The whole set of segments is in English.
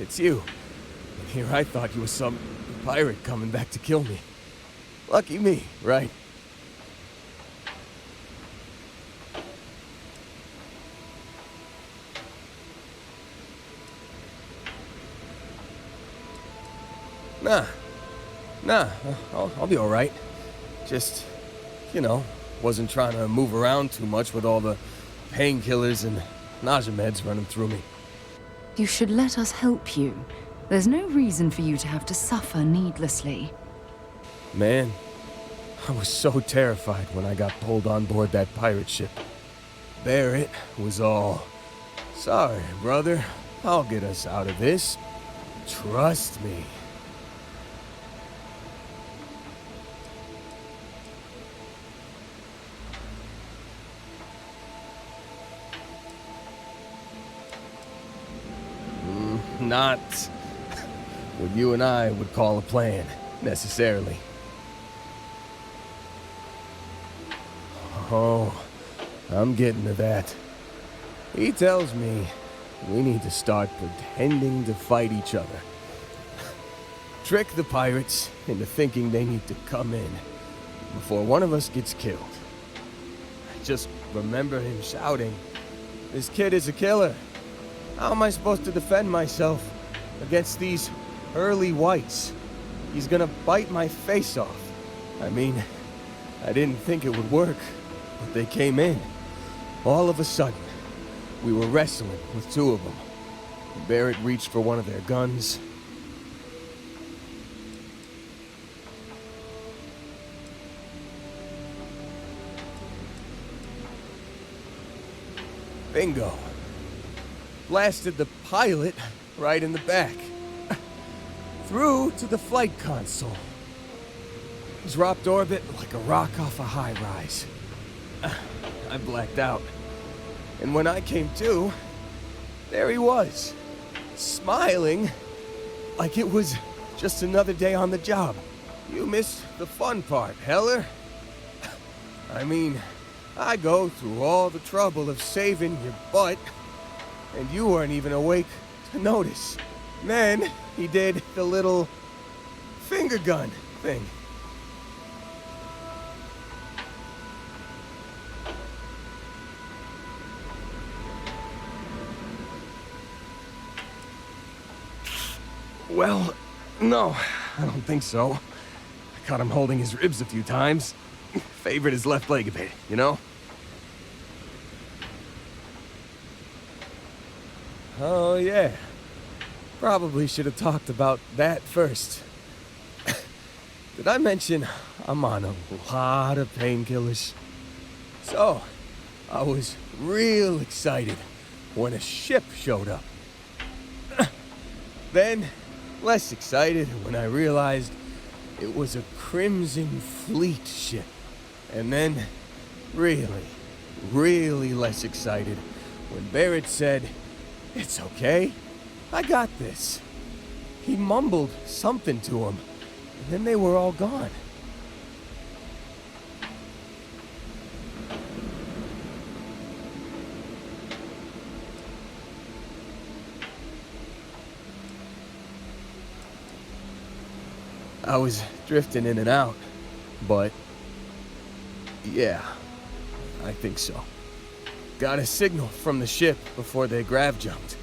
it's you. And here I thought you were some pirate coming back to kill me. Lucky me, right? Nah. I'll be alright. Just, wasn't trying to move around too much with all the painkillers and nausea meds running through me. You should let us help you. There's no reason for you to have to suffer needlessly. Man, I was so terrified when I got pulled on board that pirate ship. Barrett was all, "Sorry, brother, I'll get us out of this. Trust me." Not what you and I would call a plan, necessarily. Oh, I'm getting to that. He tells me we need to start pretending to fight each other. Trick the pirates into thinking they need to come in before one of us gets killed. I just remember him shouting, "This kid is a killer. How am I supposed to defend myself against these early whites? He's gonna bite my face off." I mean, I didn't think it would work, but they came in. All of a sudden, we were wrestling with two of them. Barrett reached for one of their guns. Bingo. Blasted the pilot right in the back. Through to the flight console. Dropped orbit like a rock off a high rise. I blacked out. And when I came to, there he was, smiling like it was just another day on the job. You missed the fun part, Heller. I mean, I go through all the trouble of saving your butt, and you weren't even awake to notice. Then he did the little finger gun thing. Well, no, I don't think so. I caught him holding his ribs a few times. Favored his left leg a bit, you know? Oh, yeah. Probably should have talked about that first. Did I mention I'm on a lot of painkillers? So, I was real excited when a ship showed up. Then, less excited when I realized it was a Crimson Fleet ship. And then, really less excited when Barrett said, "It's okay, I got this." He mumbled something to him, and then they were all gone. I was drifting in and out, but yeah, I think so. Got a signal from the ship before they grav jumped.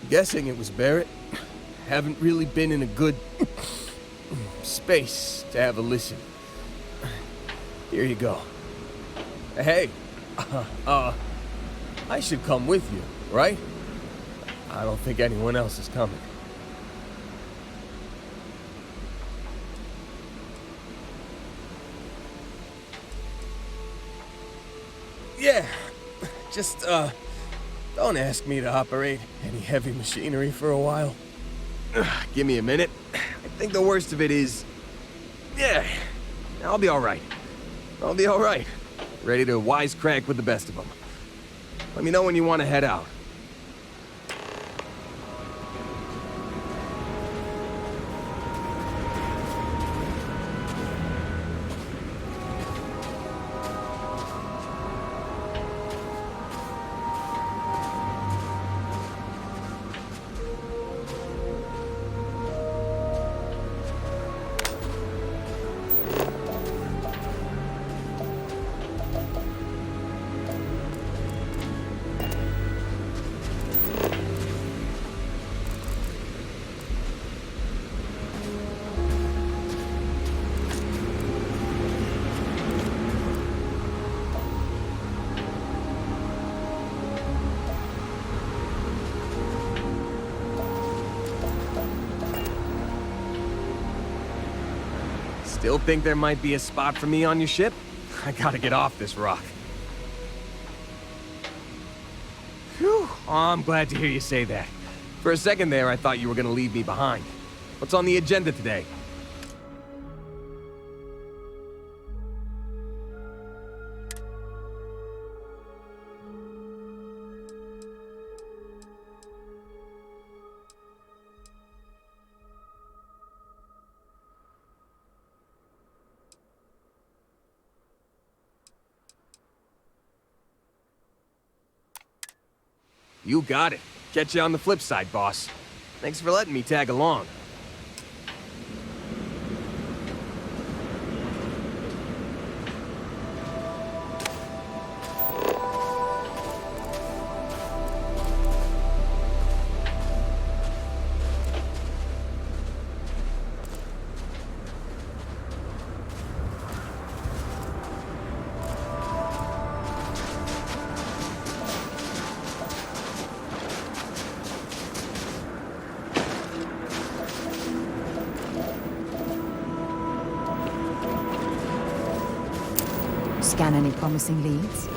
Guessing it was Barrett. Haven't really been in a good space to have a listen. Here you go. Hey, I should come with you, right? I don't think anyone else is coming. Yeah, just, don't ask me to operate any heavy machinery for a while. Give me a minute. I think the worst of it is... Yeah, I'll be alright. I'll be alright. Ready to wisecrack with the best of them. Let me know when you want to head out. Still think there might be a spot for me on your ship? I gotta get off this rock. Phew, I'm glad to hear you say that. For a second there, I thought you were gonna leave me behind. What's on the agenda today? You got it. Catch you on the flip side, boss. Thanks for letting me tag along. Scan any promising leads?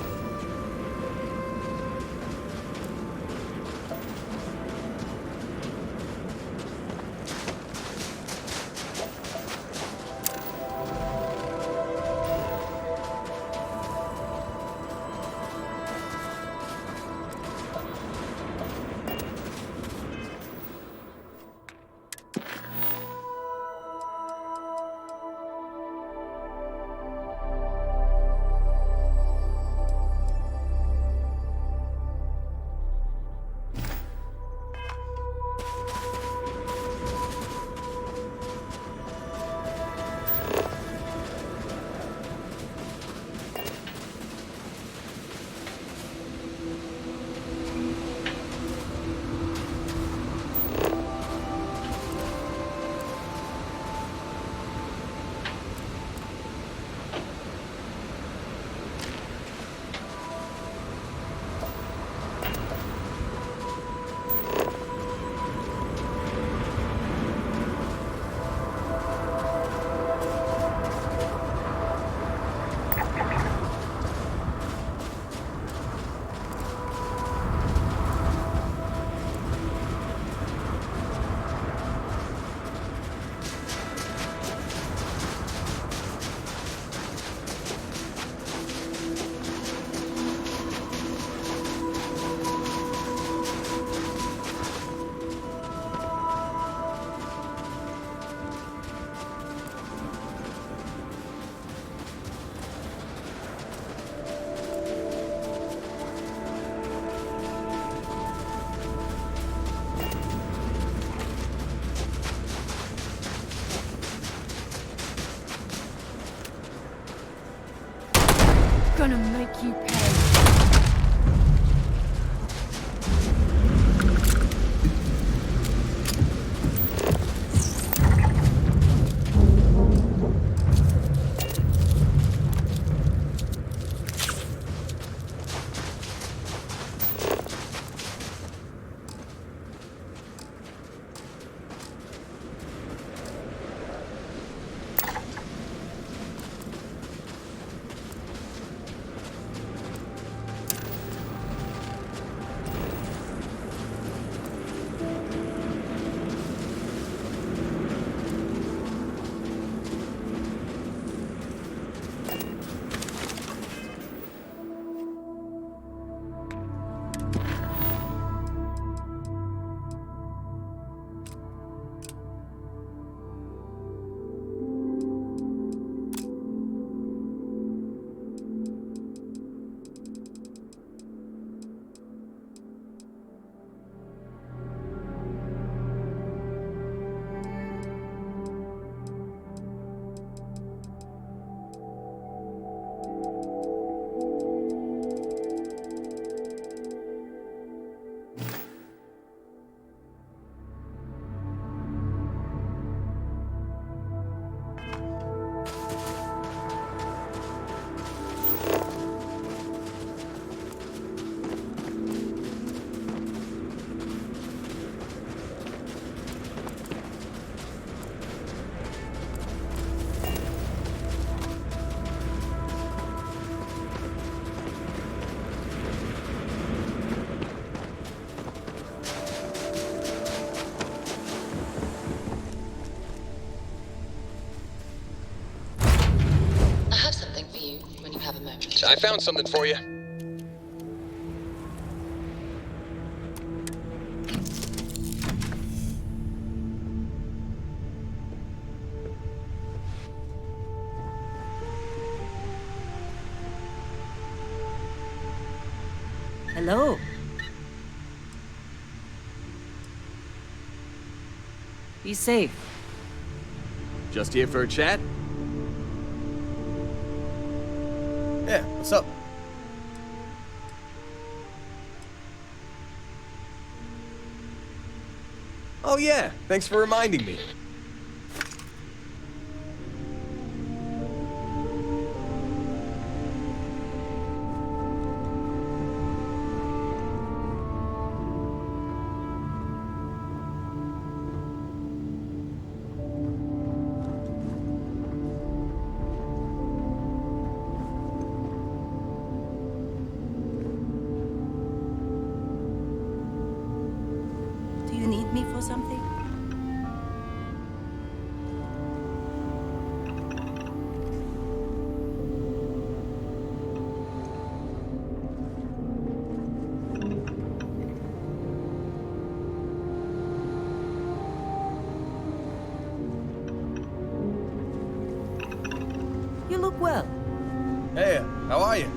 Gonna make you pay. I found something for you. Hello. Be safe. Just here for a chat? Yeah, what's up? Oh yeah, thanks for reminding me. Do you need me for something? You look well. Hey, how are you?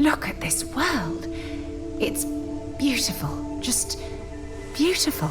Look at this world. It's beautiful. Just beautiful.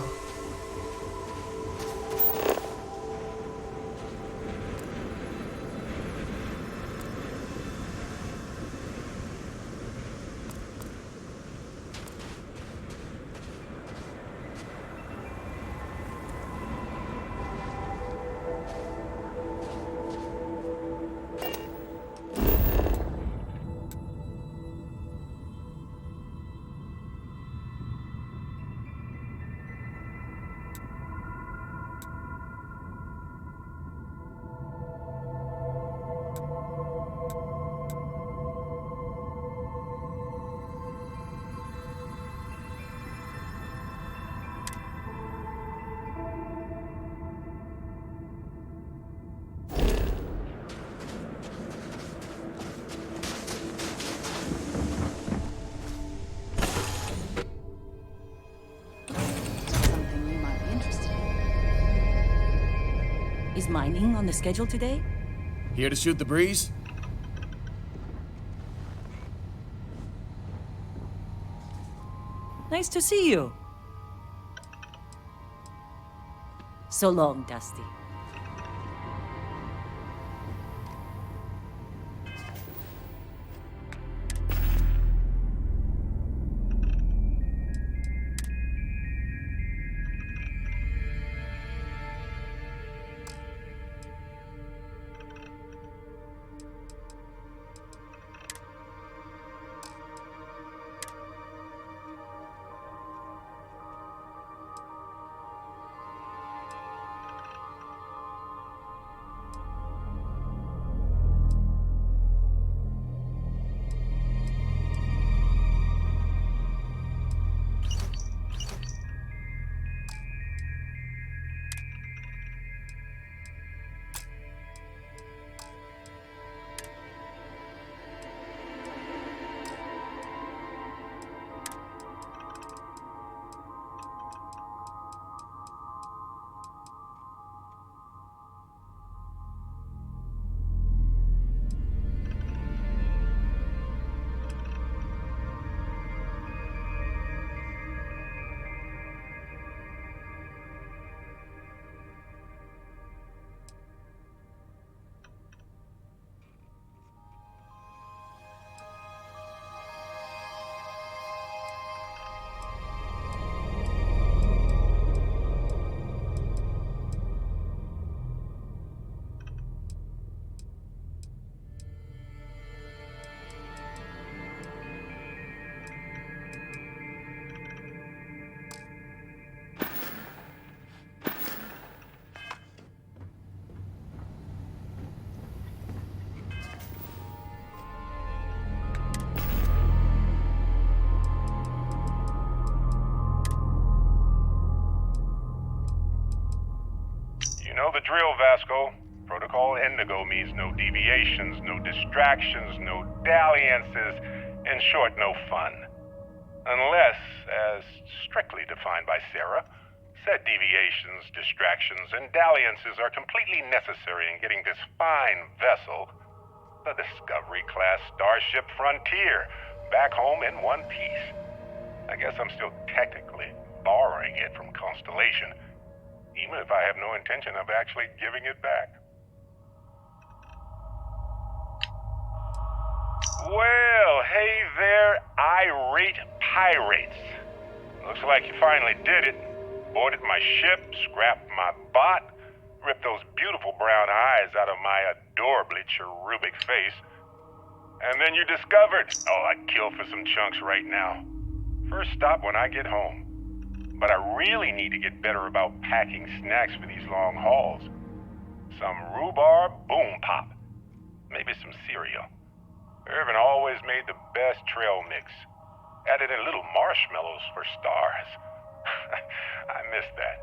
Something you might be interested in. Is mining on the schedule today? Here to shoot the breeze? Nice to see you. So long, Dusty. You know the drill, Vasco. Protocol Indigo means no deviations, no distractions, no dalliances, in short, no fun. Unless, as strictly defined by Sarah, said deviations, distractions, and dalliances are completely necessary in getting this fine vessel, the Discovery-class Starship Frontier, back home in one piece. I guess I'm still technically borrowing it from Constellation, even if I have no intention of actually giving it back. Well, hey there, irate pirates. Looks like you finally did it. Boarded my ship, scrapped my bot, ripped those beautiful brown eyes out of my adorably cherubic face. And then you discovered, oh, I'd kill for some chunks right now. First stop when I get home. But I really need to get better about packing snacks for these long hauls. Some rhubarb boom pop. Maybe some cereal. Irvin always made the best trail mix. Added in little marshmallows for stars. I miss that.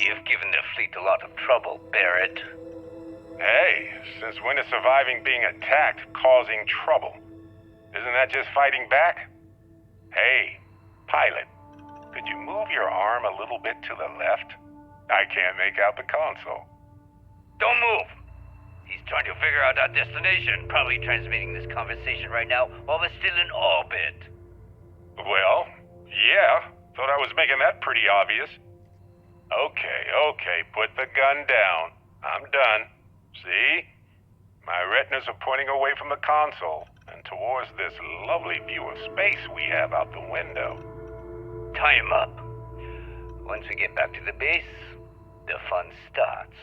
You've given the fleet a lot of trouble, Barrett. Hey, since when is surviving being attacked causing trouble? Isn't that just fighting back? Hey, pilot, could you move your arm a little bit to the left? I can't make out the console. Don't move! He's trying to figure out our destination. Probably transmitting this conversation right now while we're still in orbit. Well, yeah. Thought I was making that pretty obvious. Okay, put the gun down. I'm done. See? My retinas are pointing away from the console and towards this lovely view of space we have out the window. Time up. Once we get back to the base, the fun starts.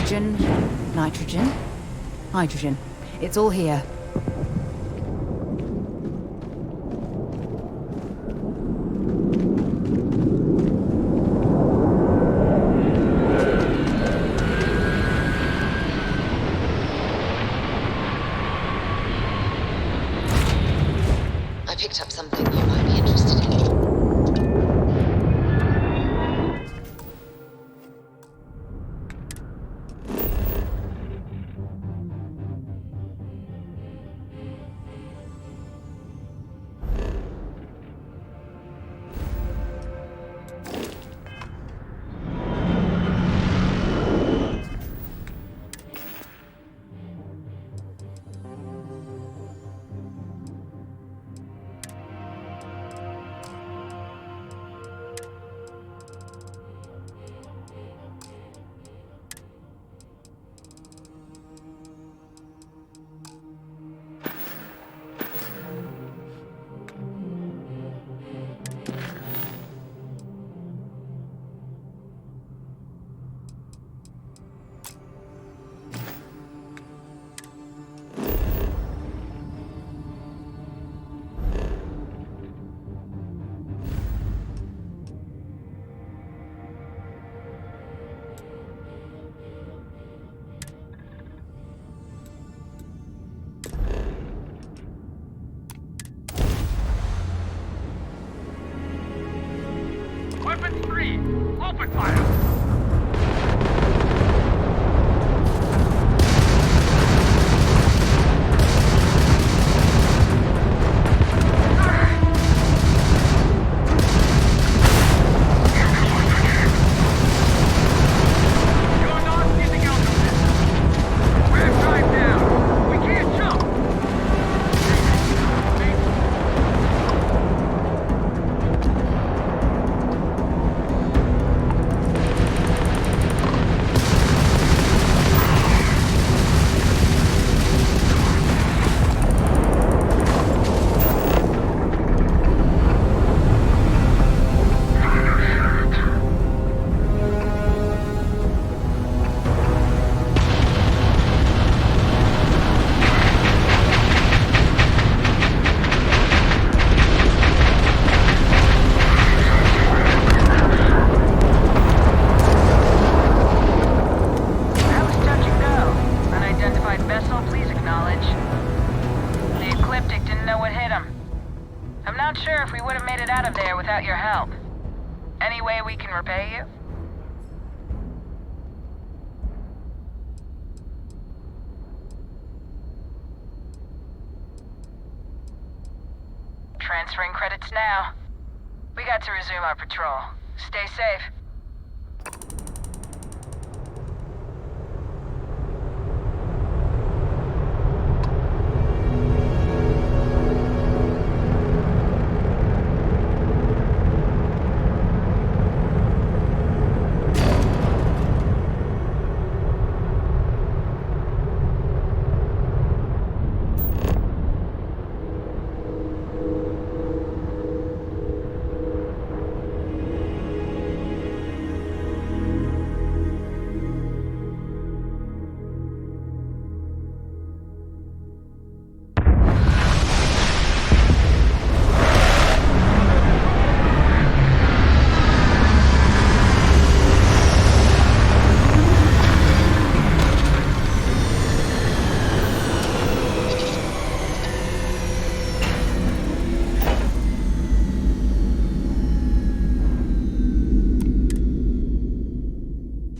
Oxygen, nitrogen, hydrogen. It's all here. I picked up something you might be interested in. Weapons 3! Open fire! You're not using Elgato. We're drive down. We can't jump. That was touch and go. Unidentified vessel, please acknowledge. The ecliptic didn't know what hit him. I'm not sure if we would have made it out of there without your help. Any way we can repay you? Transferring credits now. We got to resume our patrol. Stay safe.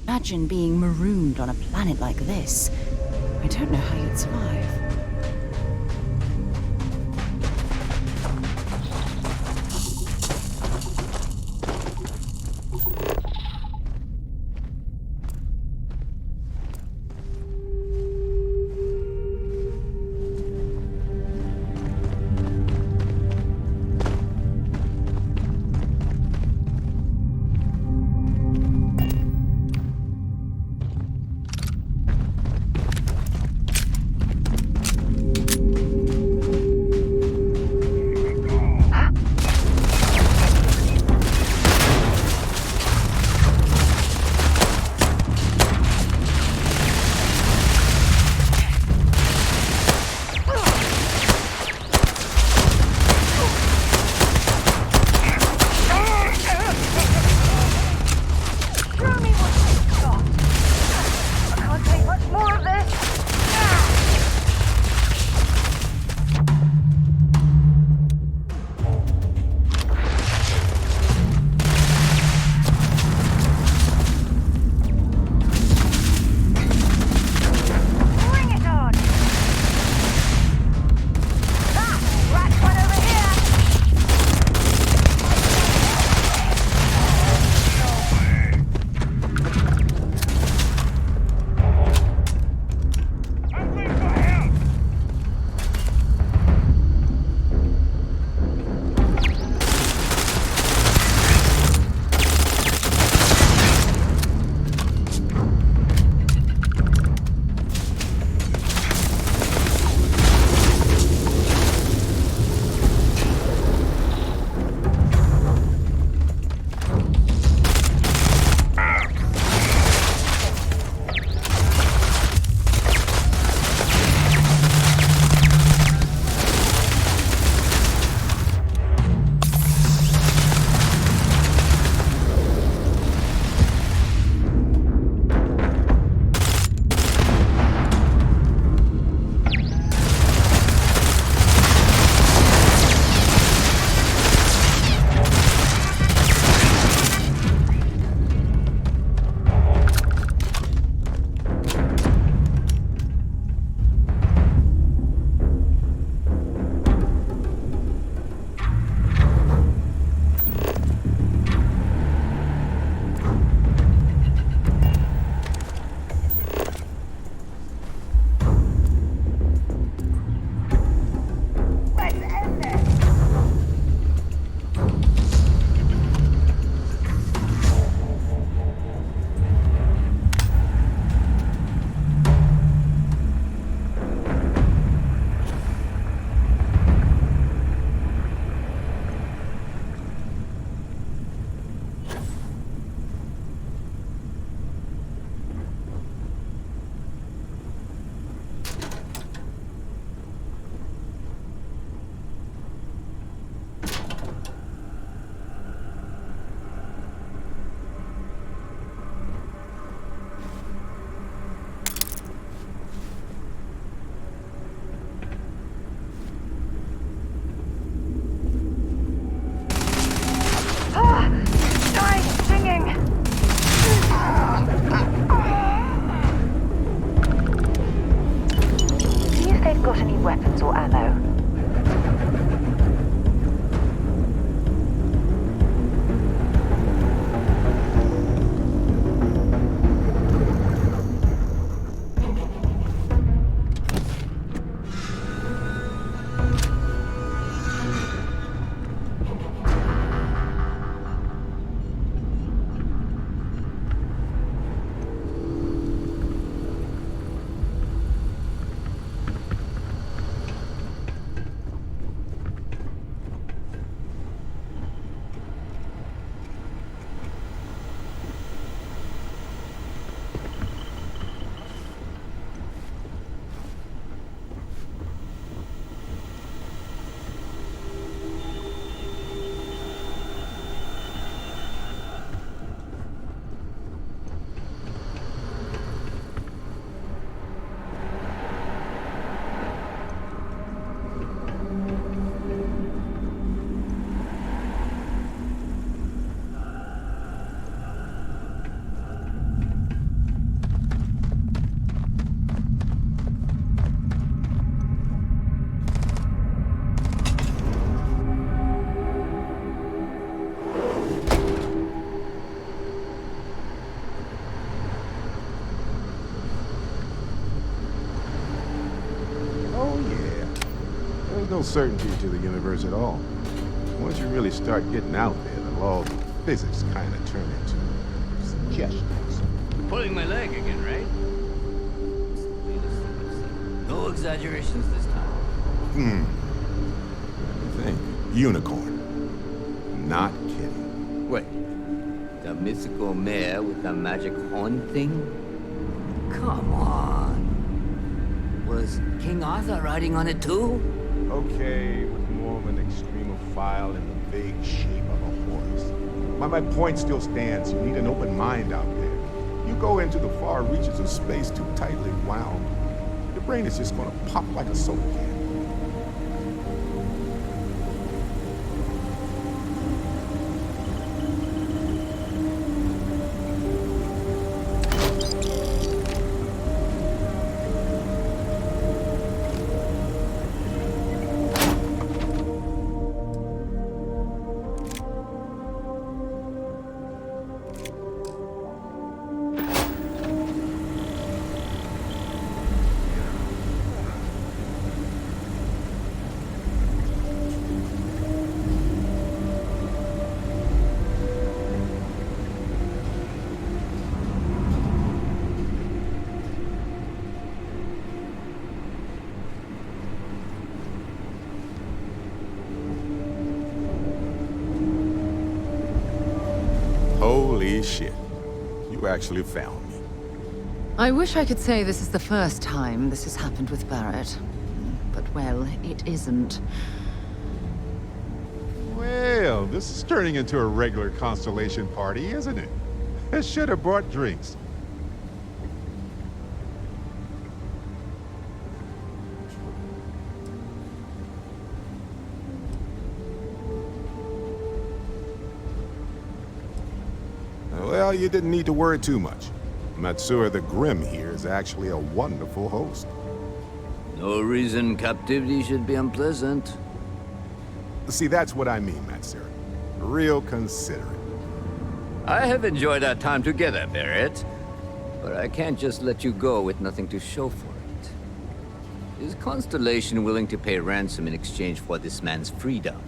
Imagine being marooned on a planet like this. I don't know how you'd survive. There's no certainty to the universe at all. Once you really start getting out there, the laws of physics kind of turn into suggestions. Pulling my leg again, right? No exaggerations this time. Think. Unicorn. Not kidding. Wait. The mythical mare with the magic horn thing? Come on. Was King Arthur riding on it too? Okay, it was more of an extremophile in the vague shape of a horse. But my point still stands. You need an open mind out there. You go into the far reaches of space too tightly wound, your brain is just gonna pop like a soda can. Holy shit. You actually found me. I wish I could say this is the first time this has happened with Barrett. But, well, it isn't. Well, this is turning into a regular Constellation party, isn't it? I should have brought drinks. Well, you didn't need to worry too much. Matsura the Grim here is actually a wonderful host. No reason captivity should be unpleasant. See, that's what I mean, Matsura. Real considerate. I have enjoyed our time together, Barrett. But I can't just let you go with nothing to show for it. Is Constellation willing to pay ransom in exchange for this man's freedom?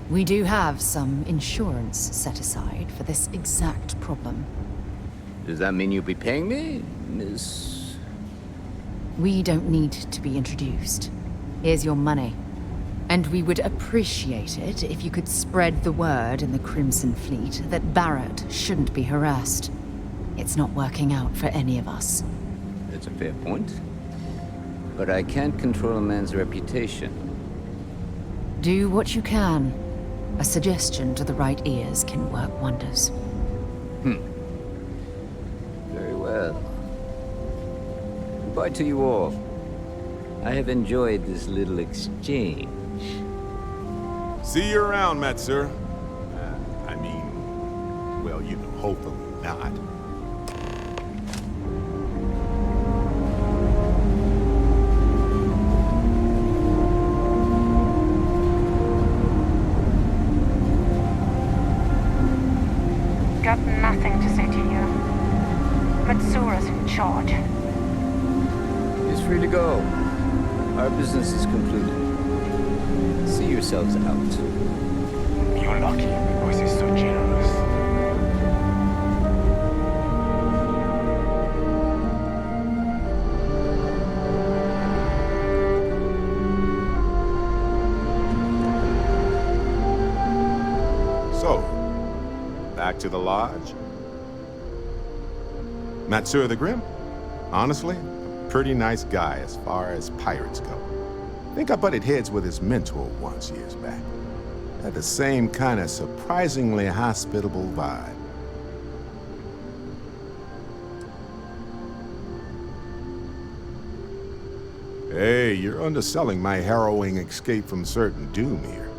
We do have some insurance set aside for this exact problem. Does that mean you'll be paying me, Miss... We don't need to be introduced. Here's your money. And we would appreciate it if you could spread the word in the Crimson Fleet that Barrett shouldn't be harassed. It's not working out for any of us. That's a fair point. But I can't control a man's reputation. Do what you can. A suggestion to the right ears can work wonders. Very well. Goodbye to you all. I have enjoyed this little exchange. See you around, Matsura. I mean, well, you know, hopefully not. Got nothing to say to you. Matsura's in charge. He's free to go. Our business is concluded. See yourselves out. You're lucky because he's so generous. So, back to the lodge. Matsura the Grim? Honestly, a pretty nice guy as far as pirates go. Think I butted heads with his mentor once years back. Had the same kind of surprisingly hospitable vibe. Hey, you're underselling my harrowing escape from certain doom here.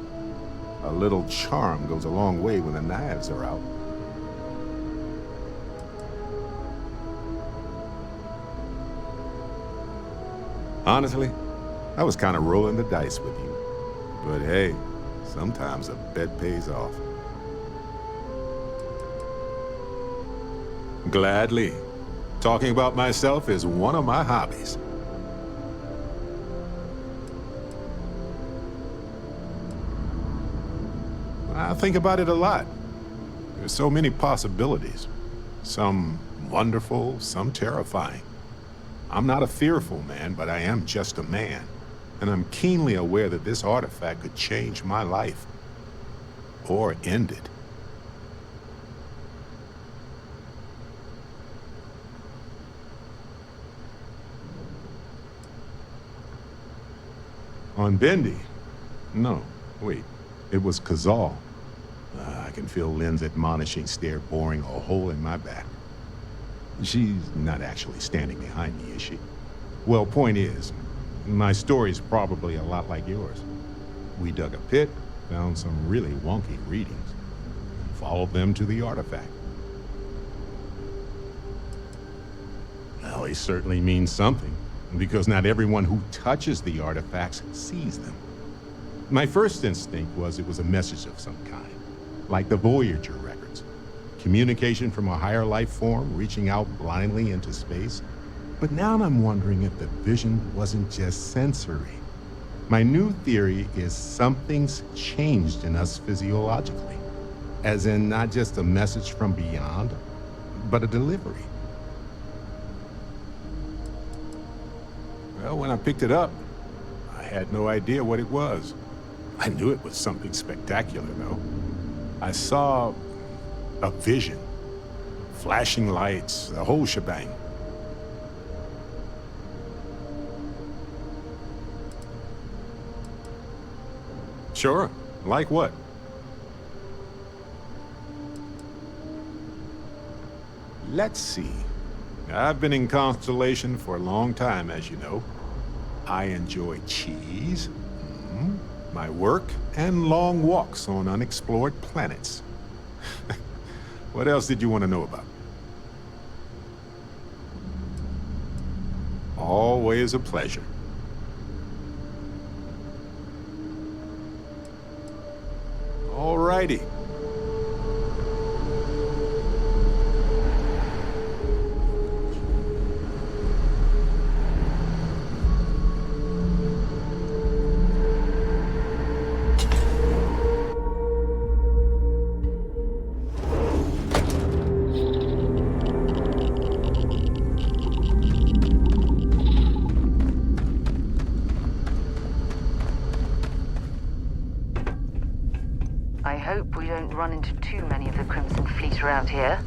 A little charm goes a long way when the knives are out. Honestly, I was kind of rolling the dice with you. But hey, sometimes a bet pays off. Gladly. Talking about myself is one of my hobbies. I think about it a lot. There's so many possibilities. Some wonderful, some terrifying. I'm not a fearful man, but I am just a man. And I'm keenly aware that this artifact could change my life. Or end it. On Bendy? No, wait. It was Kazal. I can feel Lynn's admonishing stare boring a hole in my back. She's not actually standing behind me, is she? Well, point is, my story's probably a lot like yours. We dug a pit, found some really wonky readings, followed them to the artifact. Well, it certainly means something, because not everyone who touches the artifacts sees them. My first instinct was it was a message of some kind, like the Voyager records. Communication from a higher life form reaching out blindly into space. But now I'm wondering if the vision wasn't just sensory. My new theory is something's changed in us physiologically. As in not just a message from beyond, but a delivery. Well, when I picked it up, I had no idea what it was. I knew it was something spectacular, though. I saw a vision. Flashing lights, the whole shebang. Sure. Like what? Let's see. I've been in Constellation for a long time, as you know. I enjoy cheese, my work, and long walks on unexplored planets. What else did you want to know about? Always a pleasure. Alrighty. I hope we don't run into too many of the Crimson Fleet around here.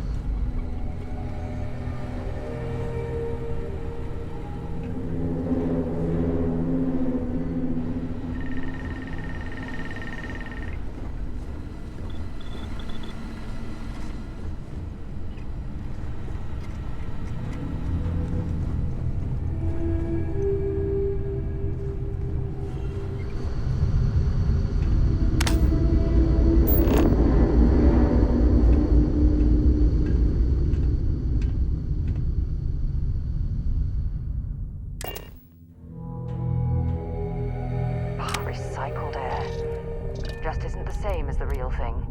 Recycled air. Just isn't the same as the real thing.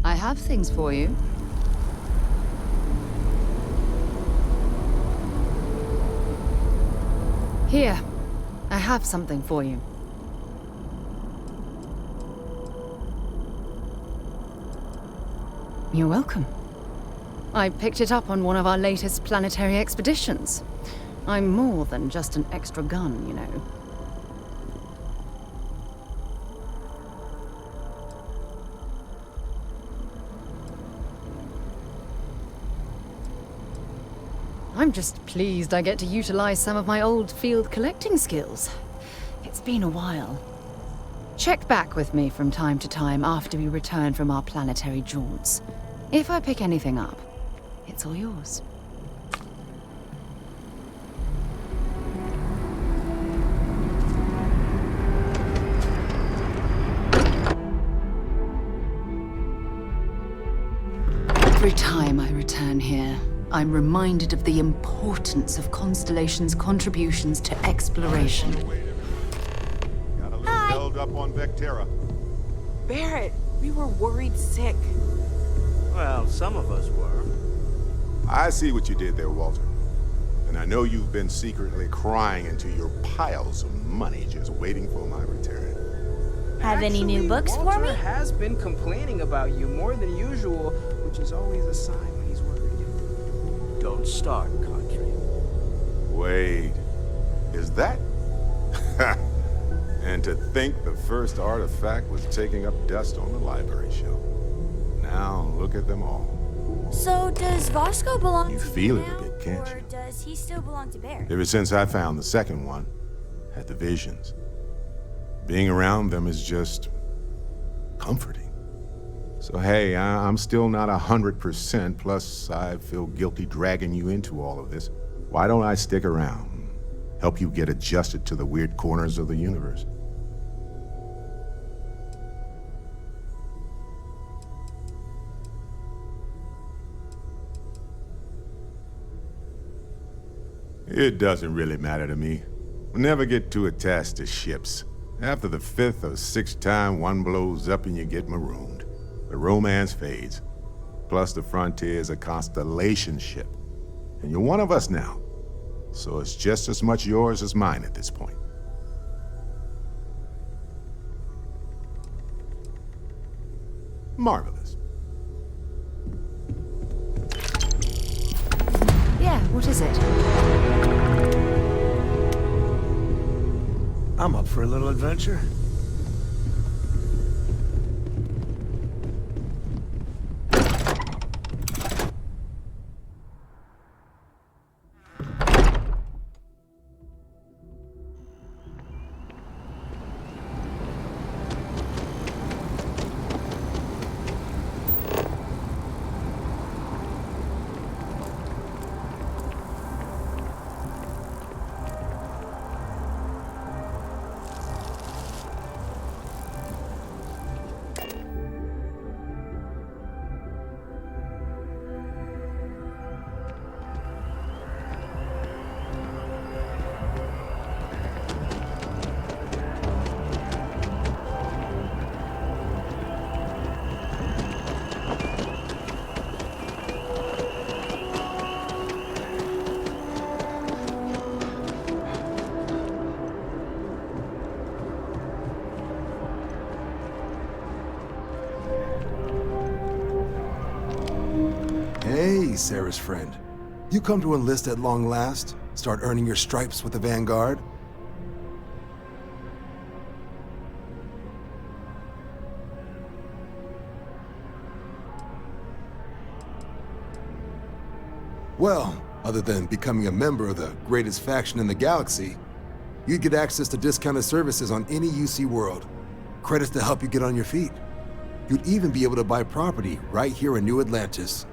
I have things for you. Here, I have something for you. You're welcome. I picked it up on one of our latest planetary expeditions. I'm more than just an extra gun, you know. I'm just pleased I get to utilize some of my old field collecting skills. It's been a while. Check back with me from time to time after we return from our planetary jaunts. If I pick anything up, it's all yours. Every time I return here, I'm reminded of the importance of Constellation's contributions to exploration. Got a little held up on Vectera. Barrett, we were worried sick. Well, some of us were. I see what you did there, Walter. And I know you've been secretly crying into your piles of money just waiting for my return. Have any new books Walter for me? Has been complaining about you more than usual, which is always a sign when he's worried. Don't start, Country. Wait, is that? And to think the first artifact was taking up dust on the library shelf. Now look at them all. So does Vasco belong You to feel you it a now, bit, can't or you? does he still belong to Bear? Ever since I found the second one, had the visions. Being around them is just comforting. So hey, I'm still not 100%, plus I feel guilty dragging you into all of this. Why don't I stick around and help you get adjusted to the weird corners of the universe? It doesn't really matter to me. We'll never get too attached to ships. After the 5th or 6th time one blows up and you get marooned, the romance fades. Plus the Frontier is a Constellation ship. And you're one of us now. So it's just as much yours as mine at this point. Marvelous. Yeah, what is it? I'm up for a little adventure. Hey, Sarah's friend. You come to enlist at long last? Start earning your stripes with the Vanguard? Well, other than becoming a member of the greatest faction in the galaxy, you'd get access to discounted services on any UC world, credits to help you get on your feet. You'd even be able to buy property right here in New Atlantis.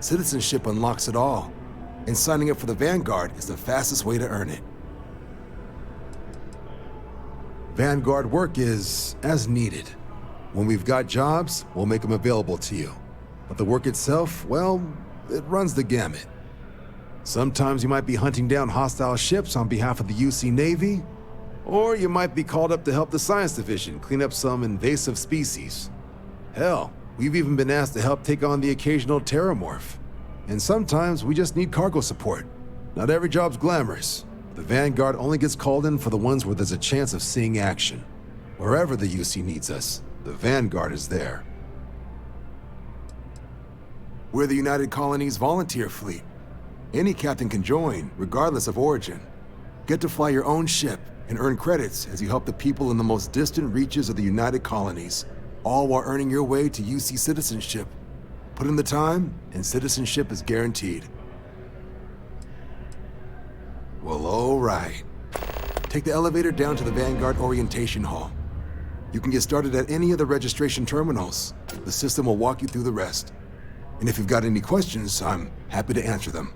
Citizenship unlocks it all, and signing up for the Vanguard is the fastest way to earn it. Vanguard work is as needed. When we've got jobs, we'll make them available to you. But the work itself, well, it runs the gamut. Sometimes you might be hunting down hostile ships on behalf of the UC Navy, or you might be called up to help the Science Division clean up some invasive species. Hell, We've even been asked to help take on the occasional terramorph. And sometimes we just need cargo support. Not every job's glamorous. The Vanguard only gets called in for the ones where there's a chance of seeing action. Wherever the UC needs us, the Vanguard is there. We're the United Colonies Volunteer Fleet. Any captain can join, regardless of origin. Get to fly your own ship and earn credits as you help the people in the most distant reaches of the United Colonies, all while earning your way to UC citizenship. Put in the time, and citizenship is guaranteed. Well, all right. Take the elevator down to the Vanguard Orientation Hall. You can get started at any of the registration terminals. The system will walk you through the rest. And if you've got any questions, I'm happy to answer them.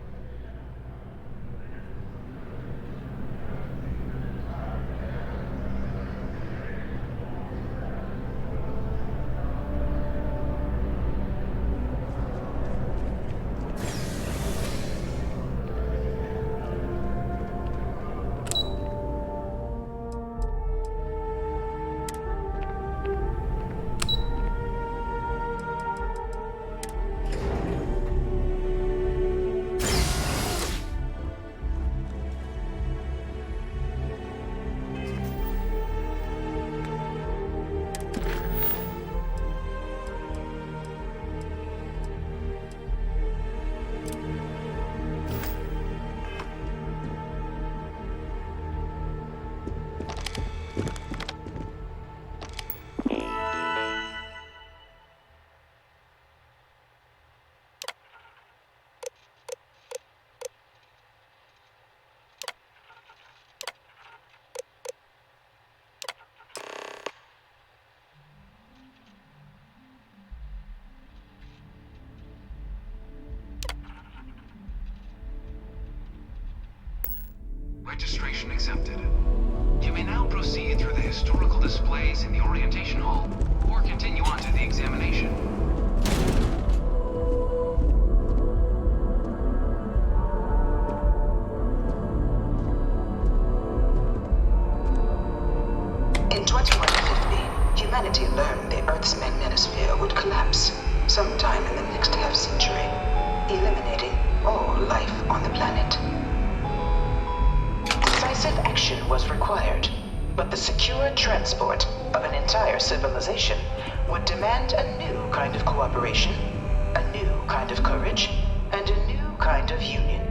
Registration accepted. You may now proceed through the historical displays in the orientation hall, or continue on to the examination. In 2150, humanity learned the Earth's magnetosphere would collapse sometime in the next half-century, eliminating all life on the planet. Decisive action was required, but the secure transport of an entire civilization would demand a new kind of cooperation, a new kind of courage, and a new kind of union.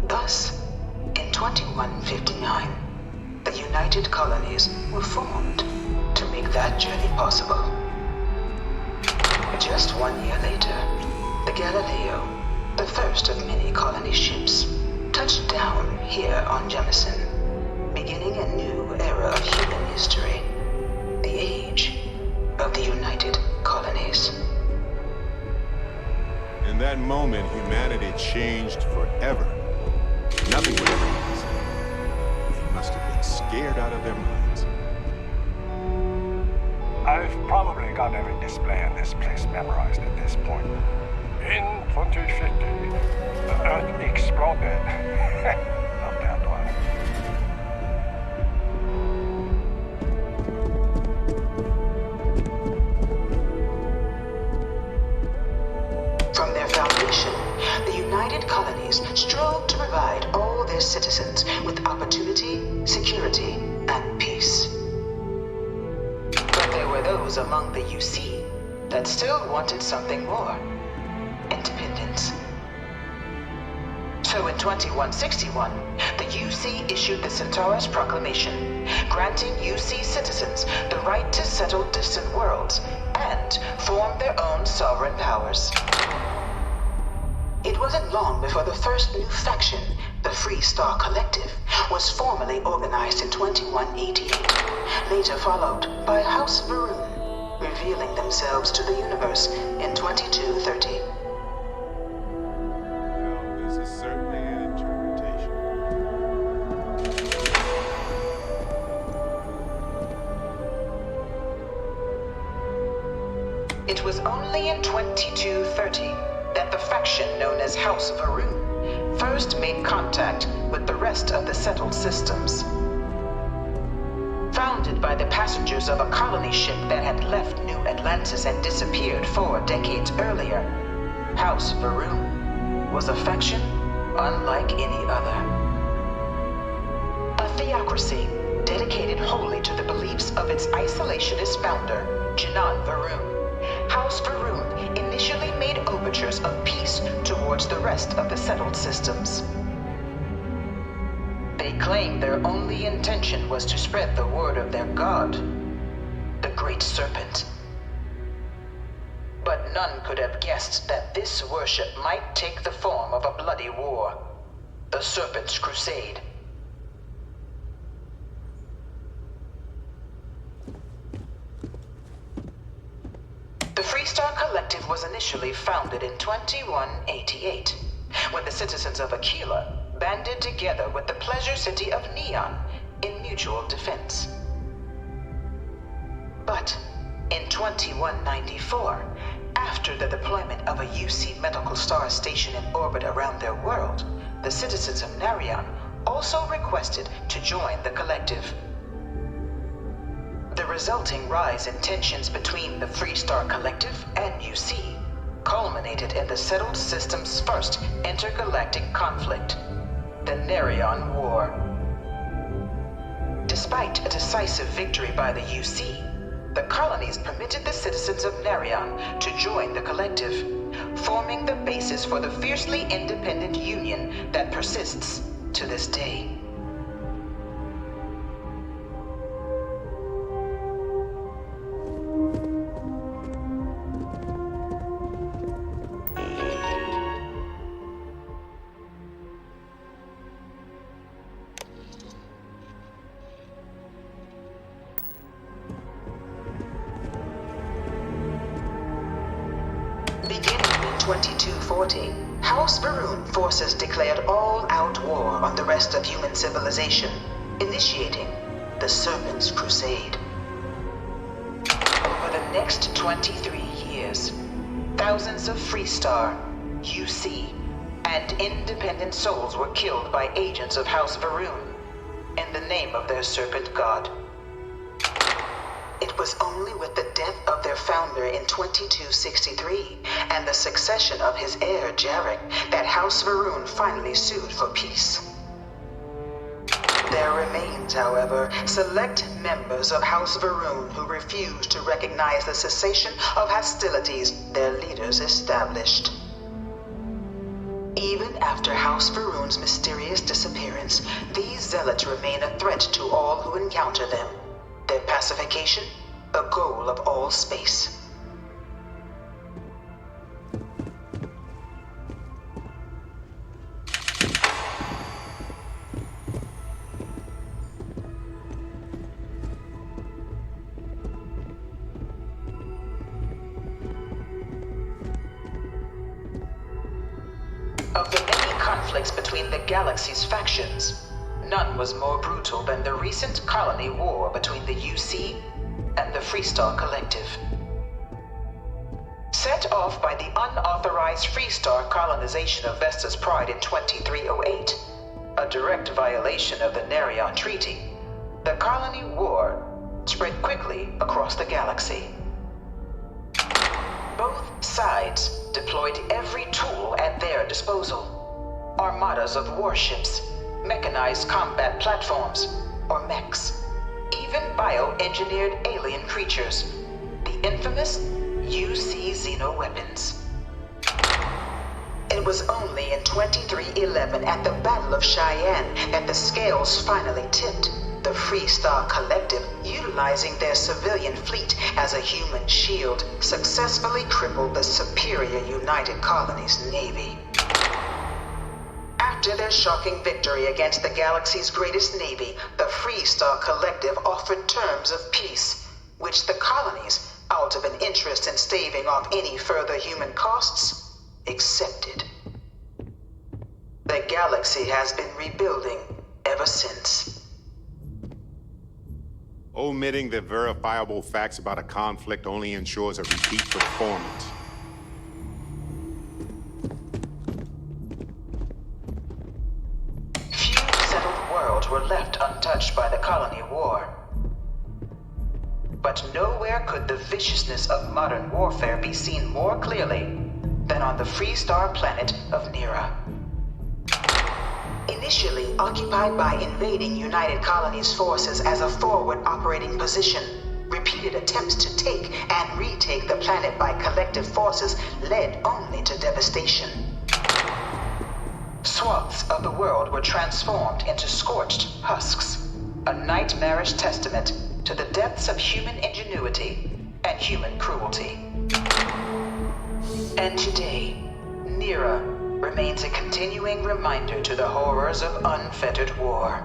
Thus, in 2159, the United Colonies were formed to make that journey possible. Just 1 year later, the Galileo, the first of many colony ships, touched down here on Jemison, beginning a new era of human history, the age of the United Colonies. In that moment, humanity changed forever. Nothing would ever be the same. They must have been scared out of their minds. I've probably got every display in this place memorized at this point. In 2050, the Earth exploded. Love that one. From their foundation, the United Colonies strove to provide all their citizens with opportunity, security, and peace. But there were those among the UC that still wanted something more. Independence. So in 2161, the UC issued the Centaurus Proclamation, granting UC citizens the right to settle distant worlds and form their own sovereign powers. It wasn't long before the first new faction, the Free Star Collective, was formally organized in 2188, later followed by House Varun, revealing themselves to the universe in 2230. Well, this is certainly an interpretation. It was only in 2230 that the faction known as House Varun first made contact with the rest of the settled systems. Founded founded by the passengers of a colony ship that had left New Atlantis and disappeared 4 decades earlier, House Va'ruun was a faction unlike any other. A theocracy dedicated wholly to the beliefs of its isolationist founder, Jinan Va'ruun. House Va'ruun initially made overtures of peace towards the rest of the settled systems. They claimed their only intention was to spread the word of their god, the Great Serpent. But none could have guessed that this worship might take the form of a bloody war, the Serpent's Crusade. The Freestar Collective was initially founded in 2188, when the citizens of Aquila banded together with the pleasure city of Neon in mutual defense. But in 2194, after the deployment of a UC medical star station in orbit around their world, the citizens of Narion also requested to join the collective. The resulting rise in tensions between the Freestar Collective and UC culminated in the settled system's first intergalactic conflict, the Narion War. Despite a decisive victory by the UC, the colonies permitted the citizens of Narion to join the collective, forming the basis for the fiercely independent union that persists to this day. Beginning in 2240, House Va'ruun forces declared all-out war on the rest of human civilization, initiating the Serpent's Crusade. Over the next 23 years, thousands of Freestar, UC, and independent souls were killed by agents of House Va'ruun in the name of their serpent god. It was only with the death of their founder in 2263 and the succession of his heir, Jarek, that House Va'ruun finally sued for peace. There remains, however, select members of House Va'ruun who refuse to recognize the cessation of hostilities their leaders established. Even after House Va'ruun's mysterious disappearance, these zealots remain a threat to all who encounter them. Their pacification, a goal of all space. Of the many conflicts between the galaxy's factions, none was more brutal than the recent colony war between the UC and the Freestar Collective. Set off by the unauthorized Freestar colonization of Vesta's Pride in 2308, a direct violation of the Narion Treaty, the colony war spread quickly across the galaxy. Both sides deployed every tool at their disposal. Armadas of warships, mechanized combat platforms, or mechs, even bioengineered alien creatures, the infamous UC xeno-weapons. It was only in 2311 at the Battle of Cheyenne that the scales finally tipped, the Freestar Collective, utilizing their civilian fleet as a human shield, successfully crippled the superior United Colonies Navy. After their shocking victory against the galaxy's greatest navy, the Freestar Collective offered terms of peace, which the colonies, out of an interest in staving off any further human costs, accepted. The galaxy has been rebuilding ever since. Omitting the verifiable facts about a conflict only ensures a repeat performance. Few settled worlds were left untouched by the colony war. But nowhere could the viciousness of modern warfare be seen more clearly than on the Freestar planet of Nira. Initially occupied by invading United Colonies forces as a forward operating position, repeated attempts to take and retake the planet by collective forces led only to devastation. Swaths of the world were transformed into scorched husks, a nightmarish testament to the depths of human ingenuity and human cruelty. And today, Nira remains a continuing reminder to the horrors of unfettered war.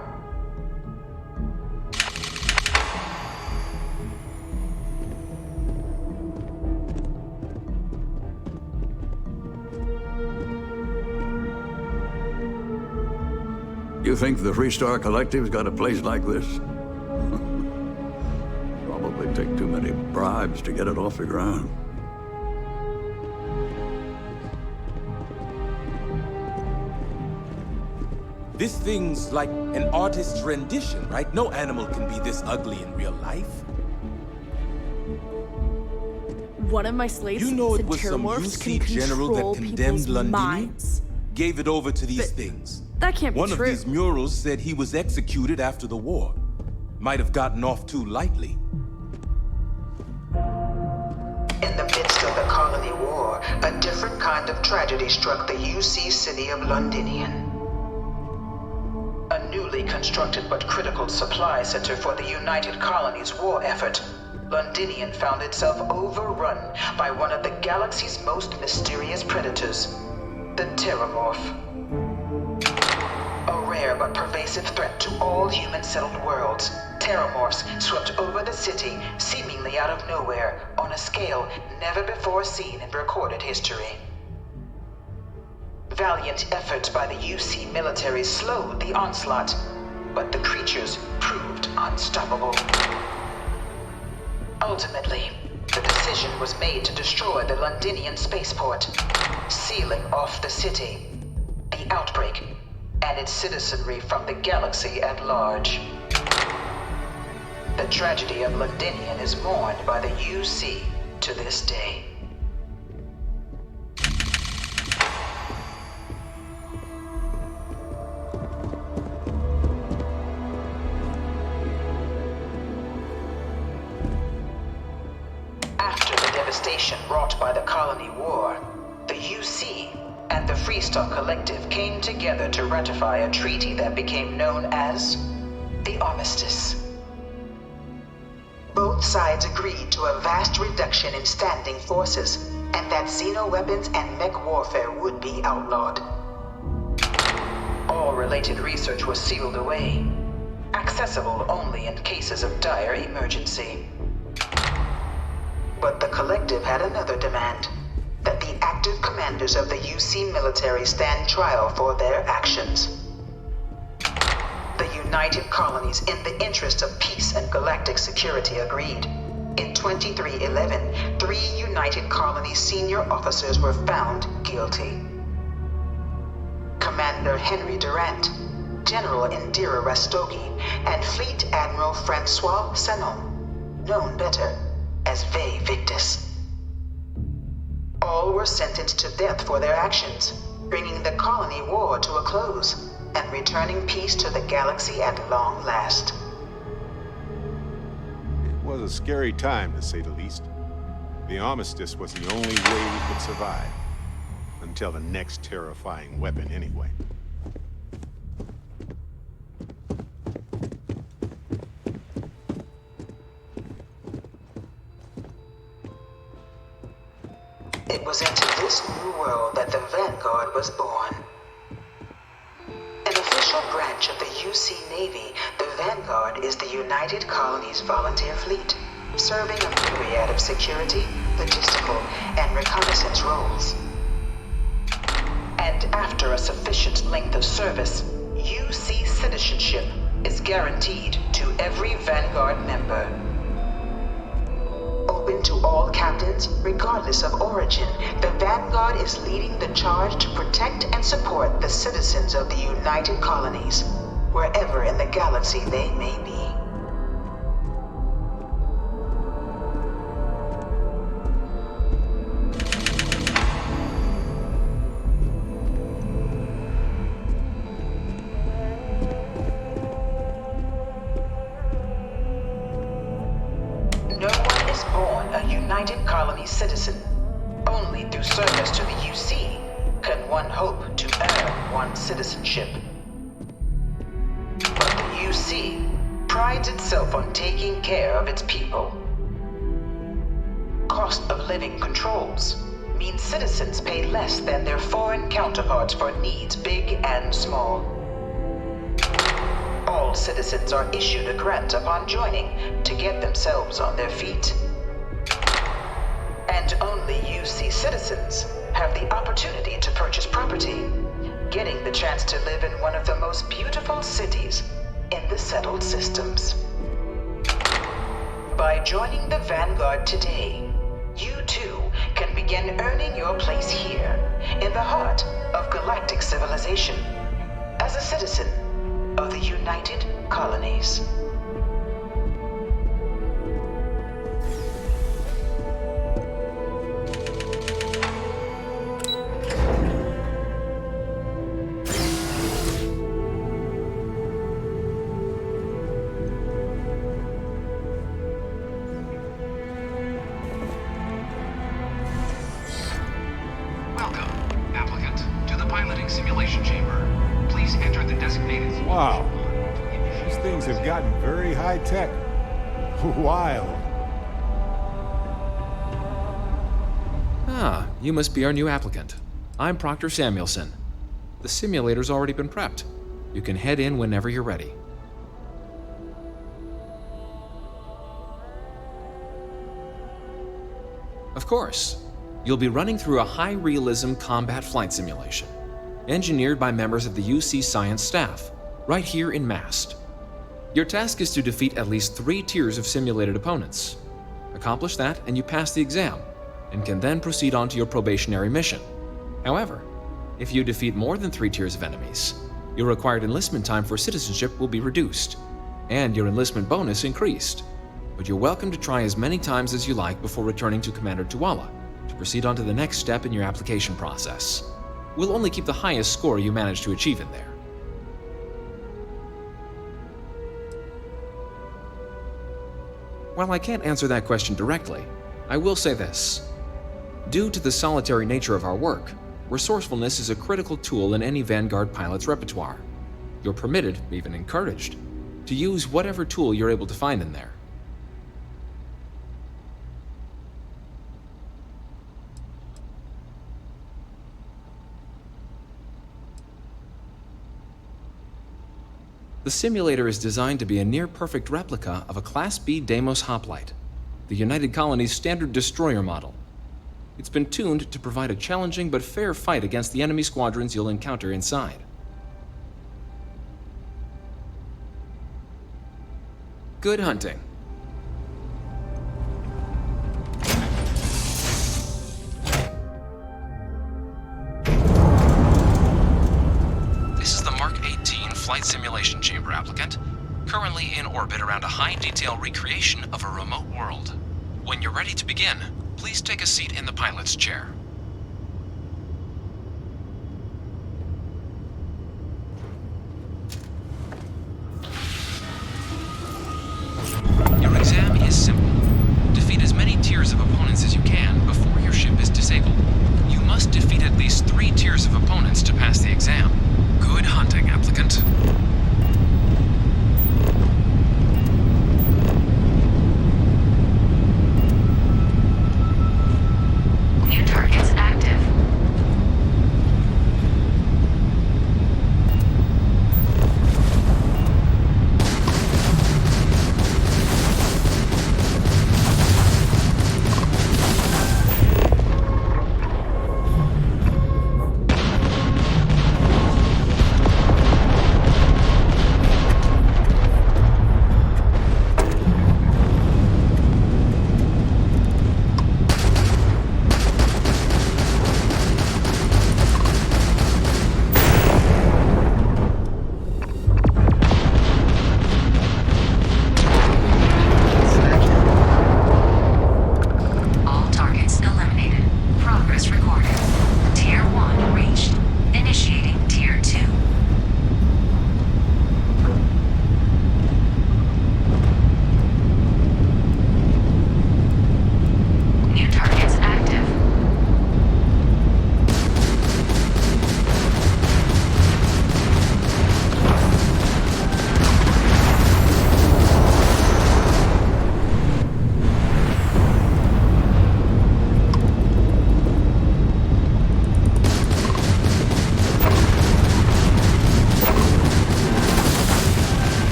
You think the Freestar Collective's got a place like this? Probably take too many bribes to get it off the ground. This thing's like an artist's rendition, right? No animal can be this ugly in real life. One of my slaves You know it said was some terramorphs UC can general that control condemned people's Londinium? minds. Gave it over to these things. That can't be One true. of these murals said he was executed after the war. Might have gotten off too lightly. In the midst of the colony war, a different kind of tragedy struck the UC city of Londinium. A newly constructed but critical supply center for the United Colonies war effort, Londinium found itself overrun by one of the galaxy's most mysterious predators, the Terramorph. A rare but pervasive threat to all human-settled worlds, Terramorphs swept over the city seemingly out of nowhere on a scale never before seen in recorded history. Valiant efforts by the UC military slowed the onslaught, but the creatures proved unstoppable. Ultimately, the decision was made to destroy the Londinian spaceport, sealing off the city, the outbreak, and its citizenry from the galaxy at large. The tragedy of Londinium is mourned by the UC to this day. After the devastation wrought by the colony war, the UC and the Freestar Collective came together to ratify a treaty that became known as the Armistice. Both sides agreed to a vast reduction in standing forces, and that xeno-weapons and mech warfare would be outlawed. All related research was sealed away, accessible only in cases of dire emergency. But the Collective had another demand, that the active commanders of the UC military stand trial for their actions. The United Colonies, in the interest of peace and galactic security, agreed. In 2311, 3 United Colonies senior officers were found guilty. Commander Henry Durant, General Indira Rastogi, and Fleet Admiral Francois Sanon, known better as Ve Victus. All were sentenced to death for their actions, bringing the colony war to a close and returning peace to the galaxy at long last. It was a scary time, to say the least. The Armistice was the only way we could survive. Until the next terrifying weapon, anyway. It was into this new world that the Vanguard was born. An official branch of the UC Navy, the Vanguard is the United Colonies Volunteer Fleet, serving a myriad of security, logistical, and reconnaissance roles. And after a sufficient length of service, UC citizenship is guaranteed to every Vanguard member. Open to all captains, regardless of origin, the Vanguard is leading the charge to protect and support the citizens of the United Colonies, wherever in the galaxy they may be. is born a United Colony citizen. Only through service to the UC can one hope to earn one's citizenship. But the UC prides itself on taking care of its people. Cost of living controls means citizens pay less than their foreign counterparts for needs big and small. All citizens are issued a grant upon joining to get themselves on their feet. And only UC citizens have the opportunity to purchase property, getting the chance to live in one of the most beautiful cities in the settled systems. By joining the Vanguard today, you too can begin earning your place here, in the heart of galactic civilization, as a citizen of the United Colonies. Welcome, applicant, to the piloting simulation chamber. Please enter the designated... Wow. These things have gotten very high tech. Wild. Ah, you must be our new applicant. I'm Proctor Samuelson. The simulator's already been prepped. You can head in whenever you're ready. Of course. You'll be running through a high-realism combat flight simulation, engineered by members of the UC science staff, right here in Mast. Your task is to defeat at least 3 tiers of simulated opponents. Accomplish that, and you pass the exam, and can then proceed on to your probationary mission. However, if you defeat more than 3 tiers of enemies, your required enlistment time for citizenship will be reduced, and your enlistment bonus increased. But you're welcome to try as many times as you like before returning to Commander Tuala to proceed on to the next step in your application process. We'll only keep the highest score you manage to achieve in there. While I can't answer that question directly, I will say this. Due to the solitary nature of our work, resourcefulness is a critical tool in any Vanguard pilot's repertoire. You're permitted, even encouraged, to use whatever tool you're able to find in there. The simulator is designed to be a near-perfect replica of a Class B Deimos hoplite, the United Colony's standard destroyer model. It's been tuned to provide a challenging but fair fight against the enemy squadrons you'll encounter inside. Good hunting. This is the Mark 18 Flight Simulation Chamber applicant, currently in orbit around a high-detail recreation of a remote world. When you're ready to begin, please take a seat in the pilot's chair. Your exam is simple. Defeat as many tiers of opponents as you can before your ship is disabled. You must defeat at least 3 tiers of opponents to pass the exam. Good hunting, applicant. New target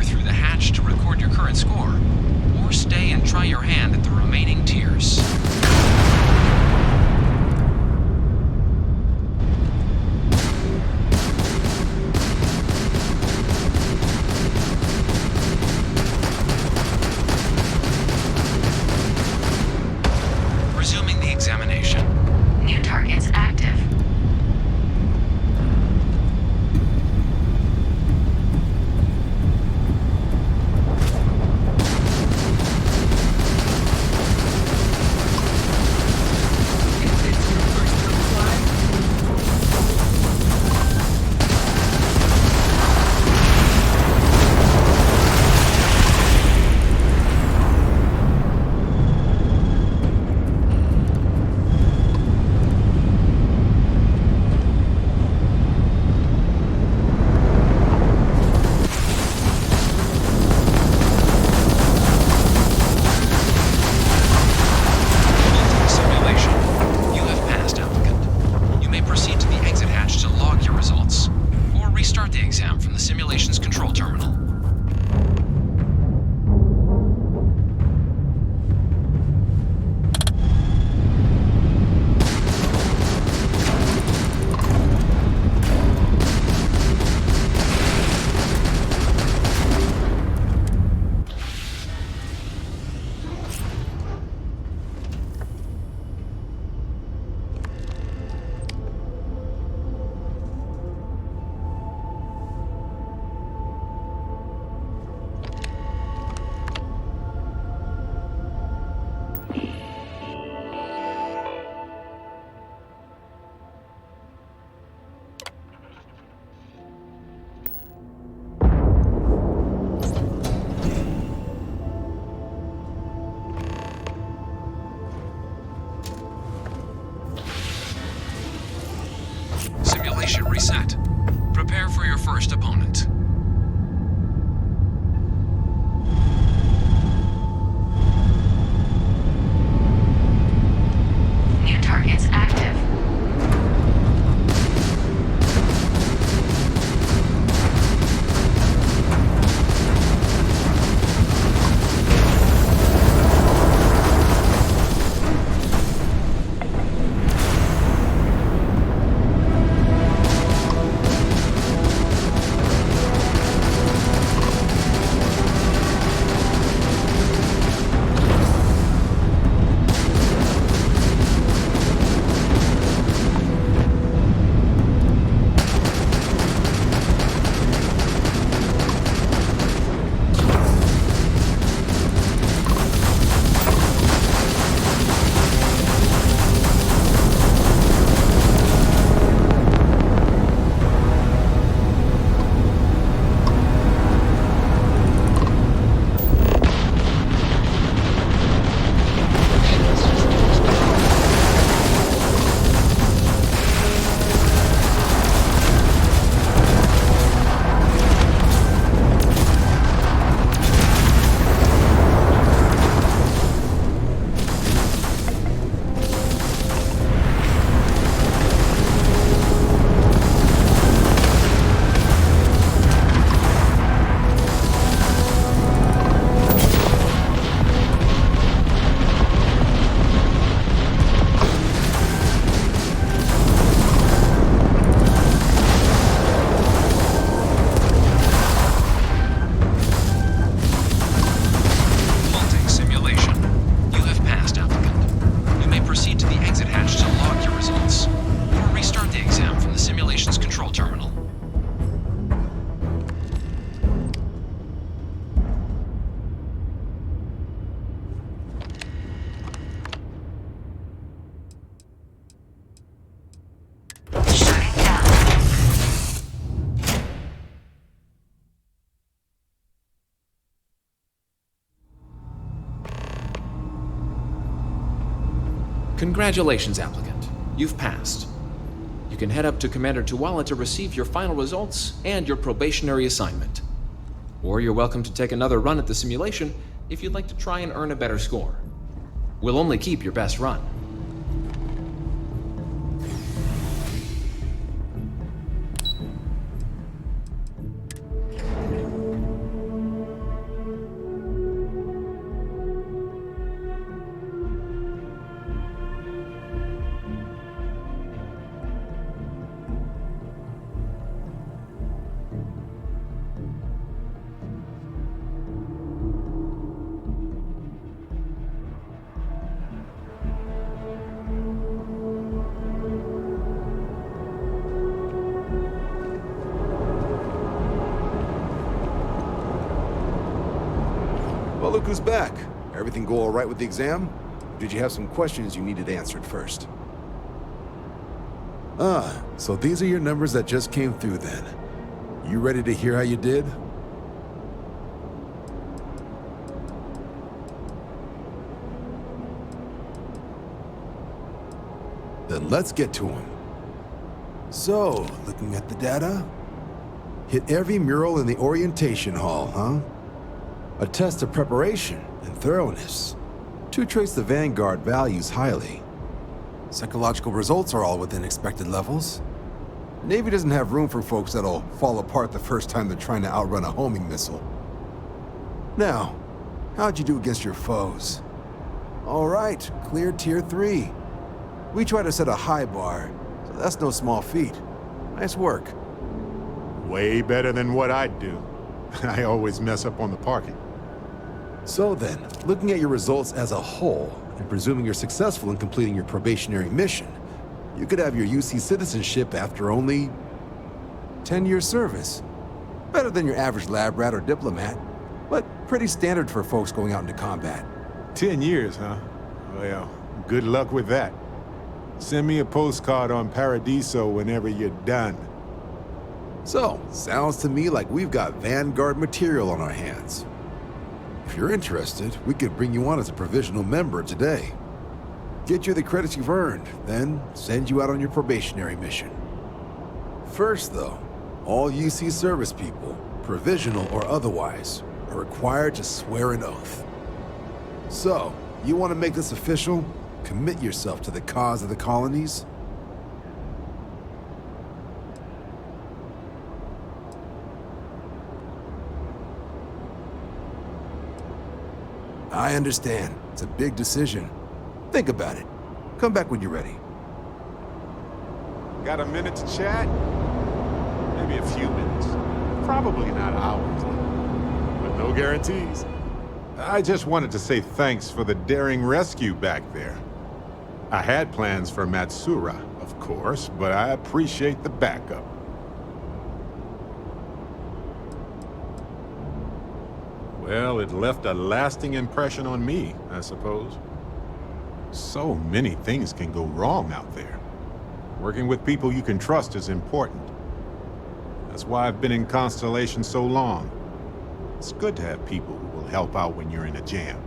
through the hatch to record your current score, or stay and try your hand at the remaining tiers. Resuming the examination. New targets active. Simulation reset. Prepare for your first opponent. New targets active. Congratulations, applicant. You've passed. You can head up to Commander Tuala to receive your final results and your probationary assignment. Or you're welcome to take another run at the simulation if you'd like to try and earn a better score. We'll only keep your best run. Well, look who's back. Everything go all right with the exam? Did you have some questions you needed answered first? So these are your numbers that just came through then. You ready to hear how you did? Then let's get to them. So, looking at the data, hit every mural in the orientation hall, huh? A test of preparation and thoroughness. To trace the Vanguard values highly. Psychological results are all within expected levels. Navy doesn't have room for folks that'll fall apart the first time they're trying to outrun a homing missile. Now, how'd you do against your foes? All right, clear tier 3. We try to set a high bar, so that's no small feat. Nice work. Way better than what I'd do. I always mess up on the parking. So then, looking at your results as a whole, and presuming you're successful in completing your probationary mission, you could have your UC citizenship after only 10 years service. Better than your average lab rat or diplomat, but pretty standard for folks going out into combat. 10 years, huh? Well, good luck with that. Send me a postcard on Paradiso whenever you're done. So, sounds to me like we've got Vanguard material on our hands. If you're interested, we could bring you on as a provisional member today. Get you the credits you've earned, then send you out on your probationary mission. First, though, all UC service people, provisional or otherwise, are required to swear an oath. So, you want to make this official? Commit yourself to the cause of the colonies? I understand. It's a big decision. Think about it. Come back when you're ready. Got a minute to chat? Maybe a few minutes. Probably not hours, but no guarantees. I just wanted to say thanks for the daring rescue back there. I had plans for Matsura, of course, but I appreciate the backup. Well, it left a lasting impression on me, I suppose. So many things can go wrong out there. Working with people you can trust is important. That's why I've been in Constellation so long. It's good to have people who will help out when you're in a jam.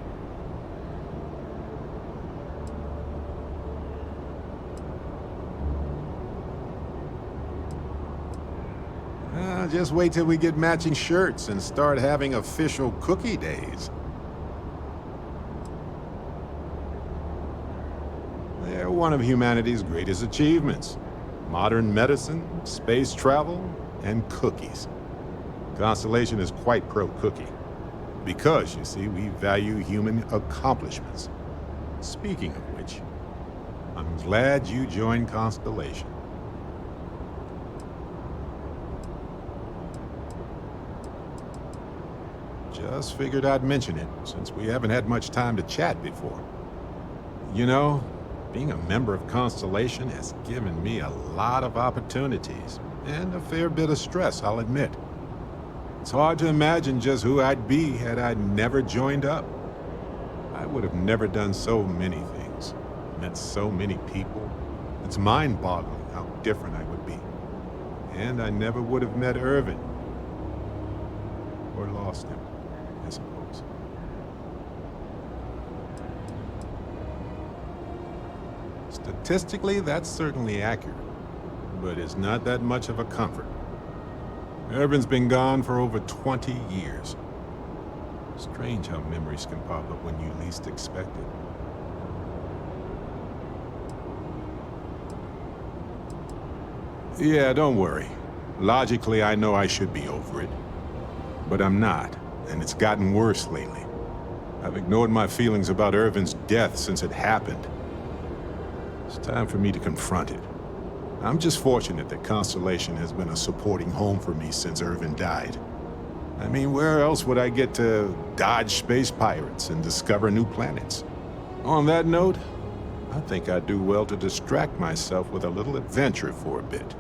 Just wait till we get matching shirts and start having official cookie days. They're one of humanity's greatest achievements. Modern medicine, space travel, and cookies. Constellation is quite pro-cookie. Because, you see, we value human accomplishments. Speaking of which, I'm glad you joined Constellation. Just figured I'd mention it, since we haven't had much time to chat before. You know, being a member of Constellation has given me a lot of opportunities, and a fair bit of stress, I'll admit. It's hard to imagine just who I'd be had I never joined up. I would have never done so many things, met so many people. It's mind-boggling how different I would be. And I never would have met Irvin. Or lost him, I suppose. Statistically, that's certainly accurate, but it's not that much of a comfort. Irvin's been gone for over 20 years. Strange how memories can pop up when you least expect it. Yeah, don't worry. Logically, I know I should be over it. But I'm not, and it's gotten worse lately. I've ignored my feelings about Irvin's death since it happened. It's time for me to confront it. I'm just fortunate that Constellation has been a supporting home for me since Irvin died. I mean, where else would I get to dodge space pirates and discover new planets? On that note, I think I'd do well to distract myself with a little adventure for a bit.